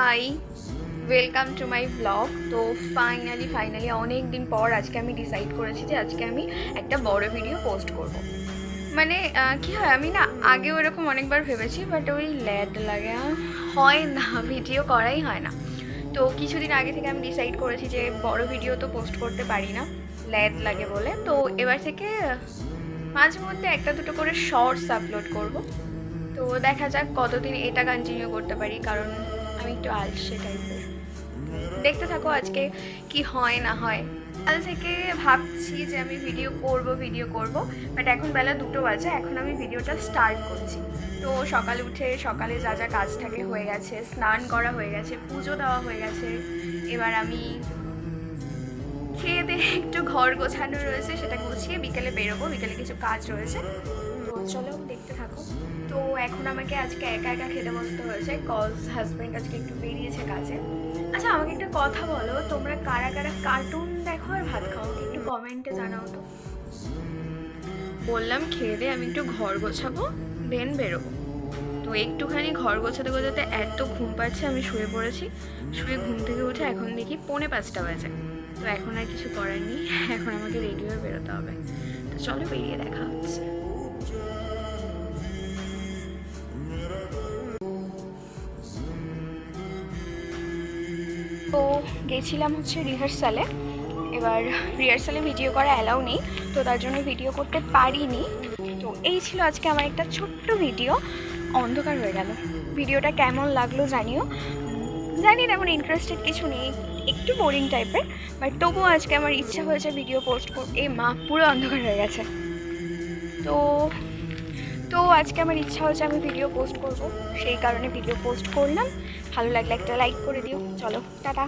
High, welcome to my blog. তো finally অনেক দিন পর আজকে আমি ডিসাইড করেছি যে আজকে আমি একটা বড় ভিডিও পোস্ট করব। মানে কি হয়, আমি না আগেও এরকম অনেকবার ভেবেছি, বাট ওই ল্যাড লাগে, হয় না, ভিডিও করাই হয় না। তো কিছুদিন আগে থেকে আমি ডিসাইড করেছি যে বড় ভিডিও তো পোস্ট করতে পারি না, ল্যাড লাগে বলে। তো এবার থেকে মাঝে মধ্যে একটা দুটো করে শর্টস আপলোড করব। তো দেখা যাক কতদিন এটা কন্টিনিউ করতে পারি, কারণ আমি একটু আলসে টাইপের। দেখতে থাকো আজকে কি হয় না হয়। কাল থেকে ভাবছি যে আমি ভিডিও করব, বাট এখন বেলা 2টো বাজে, এখন আমি ভিডিওটা স্টার্ট করছি। তো সকালে উঠে সকালে যা যা কাজ থাকে হয়ে গেছে, স্নান করা হয়ে গেছে, পুজো দেওয়া হয়ে গেছে। এবার আমি খেয়ে দিয়ে একটু ঘর গোছানো রয়েছে, সেটা গুছিয়ে বিকেলে বেরোবো, বিকেলে কিছু কাজ রয়েছে। তো চলো দেখতে থাকো। তো এখন আমাকে আজকে একা একা খেতে বসতে হয়েছে, কজ হাজব্যান্ড আজকে একটু বেরিয়েছে কাজে। আচ্ছা, আমাকে একটা কথা বলো, তোমরা কারা কারা কার্টুন দেখো আর ভাত খাও, একটু কমেন্টে জানাও তো। বললাম খেয়ে দিয়ে আমি একটু ঘর গোছাবো, দেন বেরোবো। তো একটুখানি ঘর গোছাতে গোছাতে এত ঘুম পাচ্ছে, আমি শুয়ে পড়েছি। শুয়ে ঘুম থেকে উঠে এখন দেখি 4:45 বাজে। তো এখন আর কিছু করার নেই, এখন আমাকে রেডি হয়ে বেরোতে হবে। তো চলো বেরিয়ে দেখা হচ্ছে। তো গেছিলাম হচ্ছে রিহার্সালে। এবার রিহার্সালে ভিডিও করা অ্যালাউ নেই, তো তার জন্য ভিডিও করতে পারিনি। তো এই ছিল আজকে আমার একটা ছোট্ট ভিডিও। অন্ধকার হয়ে গেল। ভিডিওটা কেমন লাগলো জানিও। জানি তেমন ইন্টারেস্টেড কিছু নেই, একটু বোরিং টাইপের, বাট তবুও আজকে আমার ইচ্ছা হয়েছে ভিডিও পোস্ট করতে। মা, পুরো অন্ধকার হয়ে গেছে। তো তো আজকে আমার ইচ্ছা হয়েছে আমি ভিডিও পোস্ট করব, সেই কারণে ভিডিও পোস্ট করলাম। ভালো লাগলে একটা লাইক করে দিও। চলো টাটা।